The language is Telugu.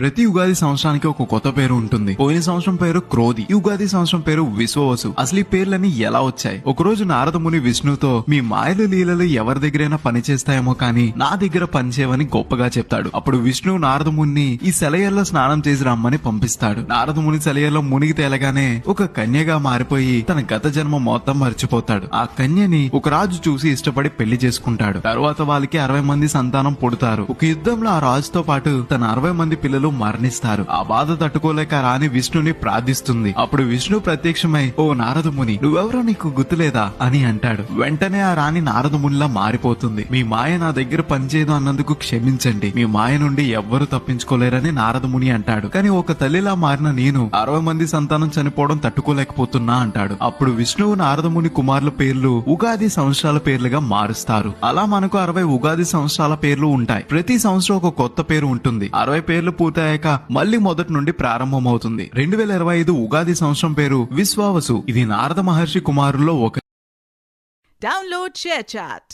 ప్రతి ఉగాది సంవత్సరానికి ఒక కొత్త పేరు ఉంటుంది. పోయిన సంవత్సరం పేరు క్రోధి, ఈ ఉగాది సంవత్సరం పేరు విశ్వవసు. అసలు ఈ పేర్లన్నీ ఎలా వచ్చాయి? ఒకరోజు నారద ముని విష్ణుతో మీ మాయలు లీలలు ఎవరి దగ్గరైనా పని చేస్తాయేమో కానీ నా దగ్గర పనిచేయవని గొప్పగా చెప్తాడు. అప్పుడు విష్ణు నారద ముని ఈ సెలయల్లో స్నానం చేసి రమ్మని పంపిస్తాడు. నారద ముని సెలయల్లో మునిగి తేలగానే ఒక కన్యగా మారిపోయి తన గత జన్మ మొత్తం మర్చిపోతాడు. ఆ కన్యని ఒక రాజు చూసి ఇష్టపడి పెళ్లి చేసుకుంటాడు. తరువాత వాళ్ళకి 60 మంది సంతానం పుడతారు. ఒక యుద్ధంలో ఆ రాజుతో పాటు తన 60 మంది పిల్లలు మరణిస్తారు. ఆ బాధ తట్టుకోలేక రాణి విష్ణుని ప్రార్థిస్తుంది. అప్పుడు విష్ణు ప్రత్యక్షమై, ఓ నారద ముని, నువ్వెవరో నీకు గుర్తులేదా అని అంటాడు. వెంటనే ఆ రాణి నారద మునిలా మారిపోతుంది. మీ మాయ నా దగ్గర పనిచేయదు అన్నందుకు క్షమించండి, మీ మాయ నుండి ఎవ్వరూ తప్పించుకోలేరని నారద ముని అంటాడు. కానీ ఒక తల్లిలా మారిన నేను 60 మంది సంతానం చనిపోవడం తట్టుకోలేకపోతున్నా అంటాడు. అప్పుడు విష్ణువు నారద ముని కుమారుల పేర్లు ఉగాది సంవత్సరాల పేర్లుగా మారుస్తారు. అలా మనకు 60 ఉగాది సంవత్సరాల పేర్లు ఉంటాయి. ప్రతి సంవత్సరం ఒక కొత్త పేరు ఉంటుంది. 60 పేర్లు పూర్తయ్యాక మళ్లీ మొదటి నుండి ప్రారంభమవుతుంది. 2025 ఉగాది సంవత్సరం పేరు విశ్వావసు. ఇది నారద మహర్షి కుమారుల్లో ఒక. Download ShareChat.